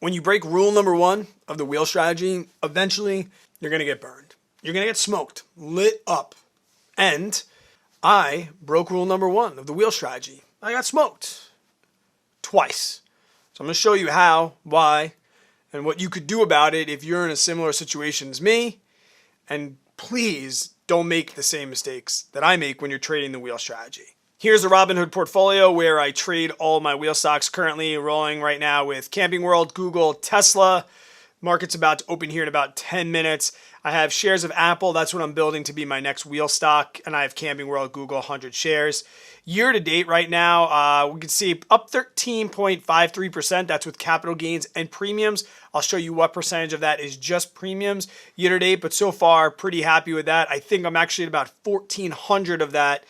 When you break rule number one of the wheel strategy, eventually you're going to get burned. You're going to get smoked, lit up. And I broke rule number one of the wheel strategy. I got smoked twice. So I'm going to show you how, why, and what you could do about it if you're in a similar situation as me. And please don't make the same mistakes that I make when you're trading the wheel strategy. Here's a Robinhood portfolio where I trade all my wheel stocks, currently rolling right now with Camping World, Google, Tesla. Market's about to open here in about 10 minutes. I have shares of Apple. That's what I'm building to be my next wheel stock. And I have Camping World, Google, 100 shares. Year to date right now, we can see up 13.53%. That's with capital gains and premiums. I'll show you what percentage of that is just premiums year to date. But so far, pretty happy with that. I think I'm actually at about 1,400 of that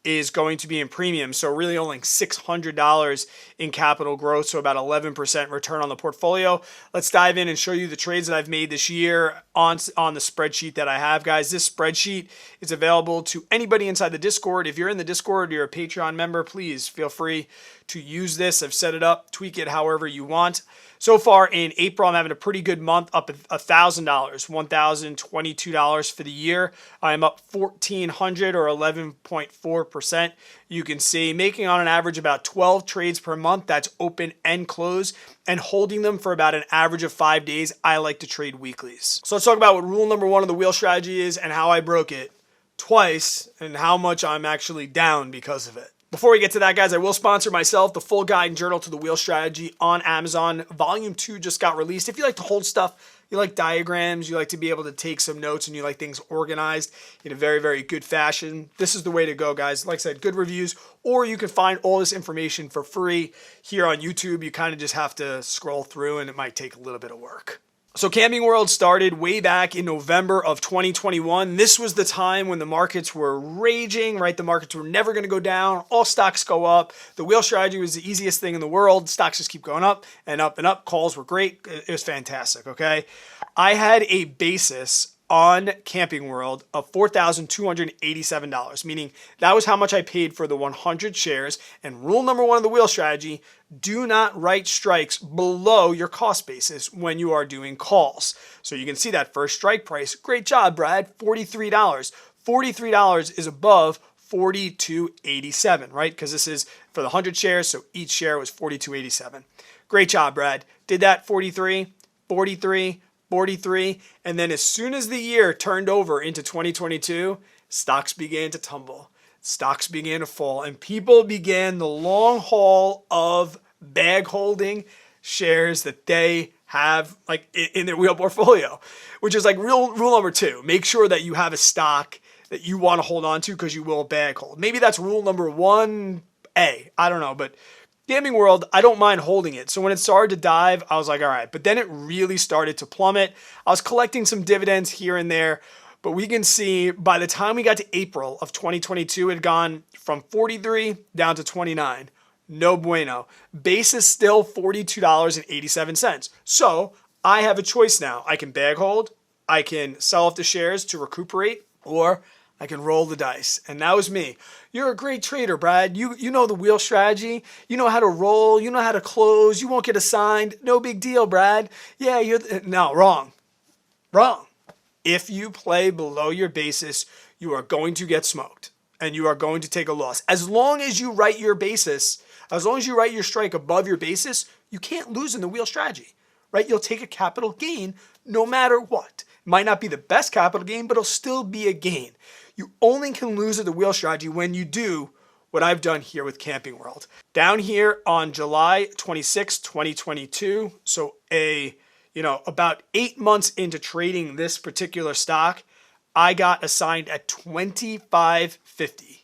is going to be in premium. So really only $600 in capital growth. So about 11% return on the portfolio. Let's dive in and show you the trades that I've made this year on the spreadsheet that I have, guys. This spreadsheet is available to anybody inside the Discord. If you're in the Discord or you're a Patreon member, please feel free to use this. I've set it up, tweak it however you want. So far in April, I'm having a pretty good month, up $1,000, $1,022 for the year. I'm up 1,400 or 11.4%. You can see making on an average about 12 trades per month. That's open and close, and holding them for about an average of 5 days. I like to trade weeklies. So let's talk about what rule number one of the wheel strategy is and how I broke it twice and how much I'm actually down because of it. Before we get to that, guys, I will sponsor myself, the full guide and journal to the wheel strategy on Amazon. Volume 2 just got released. If you like to hold stuff, you like diagrams, you like to be able to take some notes, and you like things organized in a very, very good fashion, this is the way to go, guys. Like I said, good reviews, or you can find all this information for free here on YouTube. You kind of just have to scroll through, and it might take a little bit of work. So Camping World started way back in November of 2021. This was the time when the markets were raging, right? The markets were never going to go down. All stocks go up. The wheel strategy was the easiest thing in the world. Stocks just keep going up and up and up. Calls were great. It was fantastic, okay? I had a basis on Camping World of $4,287, meaning that was how much I paid for the 100 shares. And rule number one of the wheel strategy, do not write strikes below your cost basis when you are doing calls. So you can see that first strike price. Great job, Brad, $43. $43 is above $42.87, right? Because this is for the 100 shares, so each share was $42.87. Great job, Brad. Did that 43, 43, 43, and then as soon as the year turned over into 2022, stocks began to tumble. Stocks began to fall, and people began the long haul of bag holding shares that they have like in their wheel portfolio, which is like rule number two. Make sure that you have a stock that you want to hold on to because you will bag hold. Maybe that's rule number 1A. I don't know, but Camping World, I don't mind holding it. So when it started to dive, I was like, all right. But then it really started to plummet. I was collecting some dividends here and there. But we can see by the time we got to April of 2022, it had gone from 43 down to 29. No bueno. Base is still $42.87. So I have a choice now. I can bag hold, I can sell off the shares to recuperate, or I can roll the dice. And that was me. You're a great trader, Brad. You know the wheel strategy. You know how to roll. You know how to close. You won't get assigned. No big deal, Brad. Yeah, no, wrong. Wrong. If you play below your basis, you are going to get smoked and you are going to take a loss. As long as you write your basis, as long as you write your strike above your basis, you can't lose in the wheel strategy, right? You'll take a capital gain no matter what. It might not be the best capital gain, but it'll still be a gain. You only can lose at the wheel strategy when you do what I've done here with Camping World. Down here on July 26, 2022, so about 8 months into trading this particular stock, I got assigned at $25.50.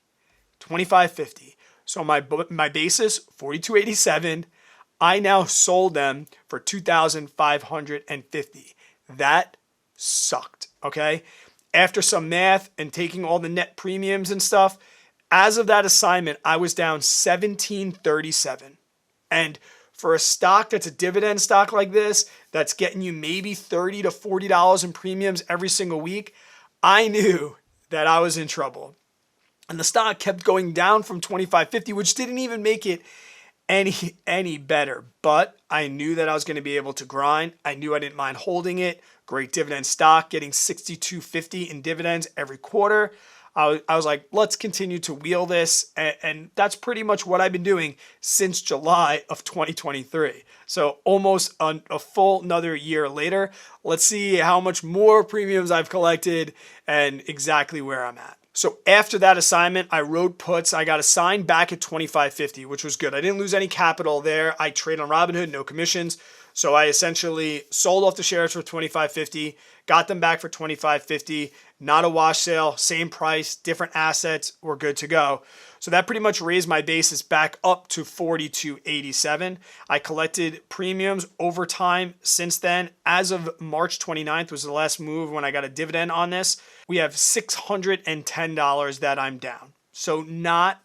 $25.50. So my basis, $42.87. I now sold them for $2,550. That sucked, okay? After some math and taking all the net premiums and stuff, as of that assignment, I was down $17.37. And for a stock that's a dividend stock like this, that's getting you maybe $30 to $40 in premiums every single week, I knew that I was in trouble. And the stock kept going down from $25.50, which didn't even make it any better. But I knew that I was going to be able to grind. I knew I didn't mind holding it. Great dividend stock, getting 62.50 in dividends every quarter. I was like, let's continue to wheel this. And that's pretty much what I've been doing since July of 2023. So almost a full another year later. Let's see how much more premiums I've collected and exactly where I'm at. So after that assignment, I wrote puts. I got assigned back at 25.50, which was good. I didn't lose any capital there. I trade on Robinhood, no commissions. So I essentially sold off the shares for 25.50, got them back for 25.50, not a wash sale, same price, different assets, we're good to go. So that pretty much raised my basis back up to 42.87. I collected premiums over time since then. As of March 29th was the last move when I got a dividend on this. We have $610 that I'm down. So not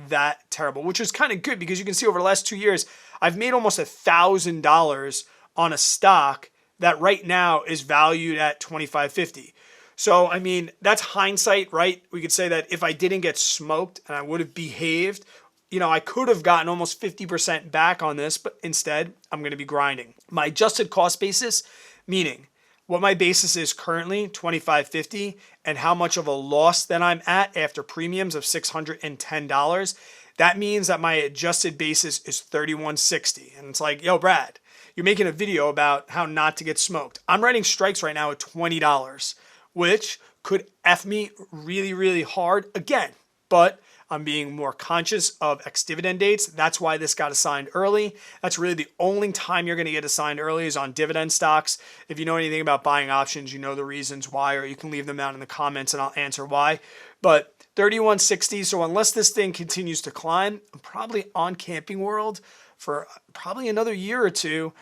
that terrible, which is kind of good because you can see over the last 2 years, I've made almost $1,000 on a stock that right now is valued at $25.50. So, I mean, that's hindsight, right? We could say that if I didn't get smoked and I would have behaved, I could have gotten almost 50% back on this, but instead I'm going to be grinding. My adjusted cost basis, meaning what my basis is currently, $25.50, and how much of a loss that I'm at after premiums of $610. That means that my adjusted basis is $31.60. And it's like, yo, Brad, you're making a video about how not to get smoked. I'm writing strikes right now at $20, which could F me really, really hard again. But I'm being more conscious of ex-dividend dates. That's why this got assigned early. That's really the only time you're going to get assigned early is on dividend stocks. If you know anything about buying options, you know the reasons why, or you can leave them down in the comments and I'll answer why. But 31.60, so unless this thing continues to climb, I'm probably on Camping World for probably another year or two,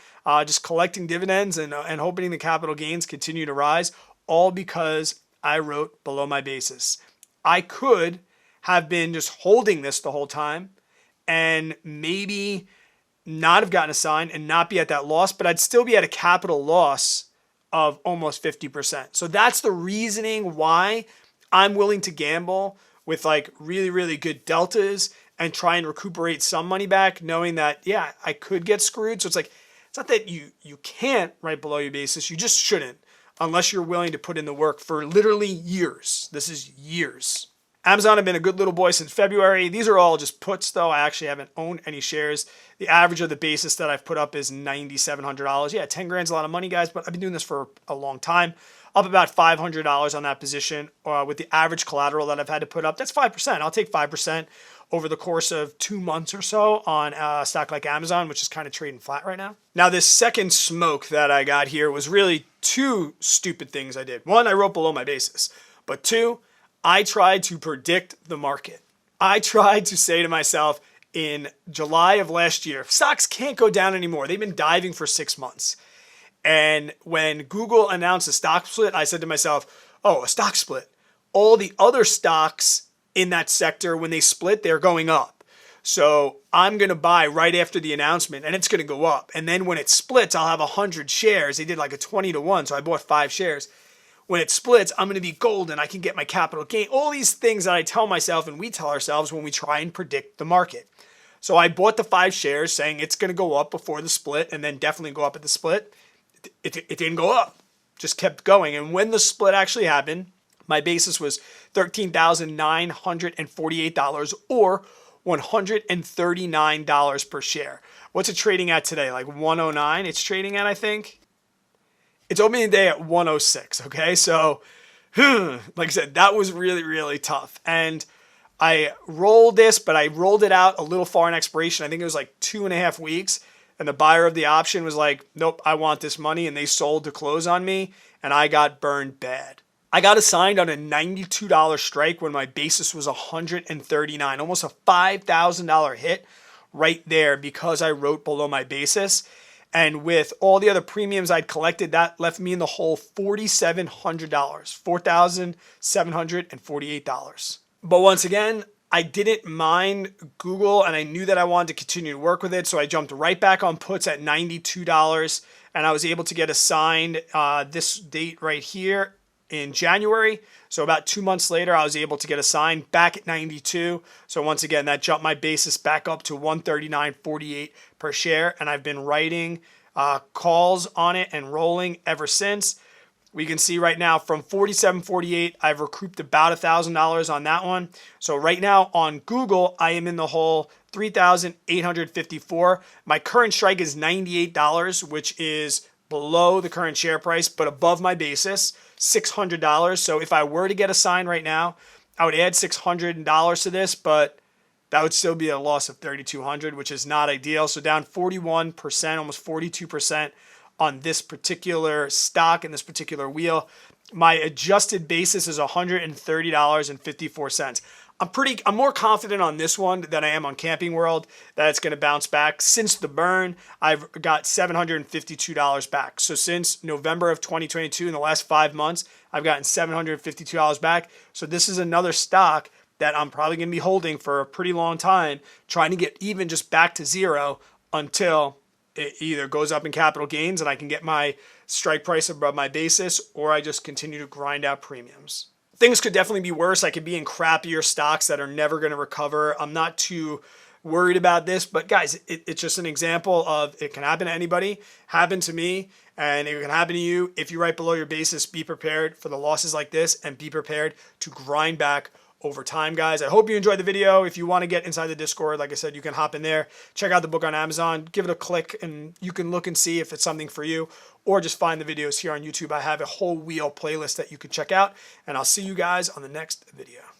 just collecting dividends and hoping the capital gains continue to rise, all because I wrote below my basis. I could have been just holding this the whole time and maybe not have gotten assigned and not be at that loss, but I'd still be at a capital loss of almost 50%. So that's the reasoning why I'm willing to gamble with like really, really good deltas and try and recuperate some money back, knowing that, yeah, I could get screwed. So it's like, it's not that you can't write below your basis. You just shouldn't unless you're willing to put in the work for literally years. This is years. Amazon have been a good little boy since February. These are all just puts, though. I actually haven't owned any shares. The average of the basis that I've put up is $9,700. Yeah, 10 grand's a lot of money, guys, but I've been doing this for a long time. Up about $500 on that position with the average collateral that I've had to put up. That's 5%. I'll take 5% over the course of 2 months or so on a stock like Amazon, which is kind of trading flat right now. Now, this second smoke that I got here was really two stupid things I did. One, I wrote below my basis. But two, I tried to predict the market. I tried to say to myself in July of last year, stocks can't go down anymore. They've been diving for 6 months. And when Google announced a stock split, I said to myself, oh, a stock split. All the other stocks in that sector, when they split, they're going up. So I'm going to buy right after the announcement and it's going to go up. And then when it splits, I'll have 100 shares. They did like a 20-1. So I bought 5 shares. When it splits, I'm going to be golden. I can get my capital gain. All these things that I tell myself and we tell ourselves when we try and predict the market. So I bought the 5 shares saying it's going to go up before the split and then definitely go up at the split. It didn't go up. Just kept going. And when the split actually happened, my basis was $13,948 or $139 per share. What's it trading at today? Like 109 it's trading at, I think. It's opening the day at 106, okay? So, like I said, that was really, really tough. And I rolled this, but I rolled it out a little far in expiration. I think it was like 2.5 weeks. And the buyer of the option was like, nope, I want this money. And they sold to close on me. And I got burned bad. I got assigned on a $92 strike when my basis was $139, almost a $5,000 hit right there because I wrote below my basis. And with all the other premiums I'd collected, that left me in the hole $4,700, $4,748. But once again, I didn't mind Google and I knew that I wanted to continue to work with it. So I jumped right back on puts at $92 and I was able to get assigned this date right here in January. So about 2 months later, I was able to get a sign back at 92. So once again, that jumped my basis back up to 139.48 per share. And I've been writing calls on it and rolling ever since. We can see right now from 47.48, I've recouped about $1,000 on that one. So right now on Google, I am in the hole 3,854. My current strike is $98, which is below the current share price, but above my basis, $600. So if I were to get a sign right now, I would add $600 to this, but that would still be a loss of $3,200, which is not ideal. So down 41%, almost 42% on this particular stock and this particular wheel. My adjusted basis is $130.54. I'm more confident on this one than I am on Camping World that it's going to bounce back. Since the burn, I've got $752 back. So since November of 2022, in the last 5 months, I've gotten $752 back. So this is another stock that I'm probably going to be holding for a pretty long time, trying to get even just back to zero until it either goes up in capital gains and I can get my strike price above my basis, or I just continue to grind out premiums. Things could definitely be worse. I could be in crappier stocks that are never going to recover. I'm not too worried about this, but guys, it's just an example of it can happen to anybody, happened to me, and it can happen to you. If you write below your basis, be prepared for the losses like this and be prepared to grind back over time, guys. I hope you enjoyed the video. If you want to get inside the Discord, like I said, you can hop in there, check out the book on Amazon, give it a click, and you can look and see if it's something for you, or just find the videos here on YouTube. I have a whole wheel playlist that you can check out, and I'll see you guys on the next video.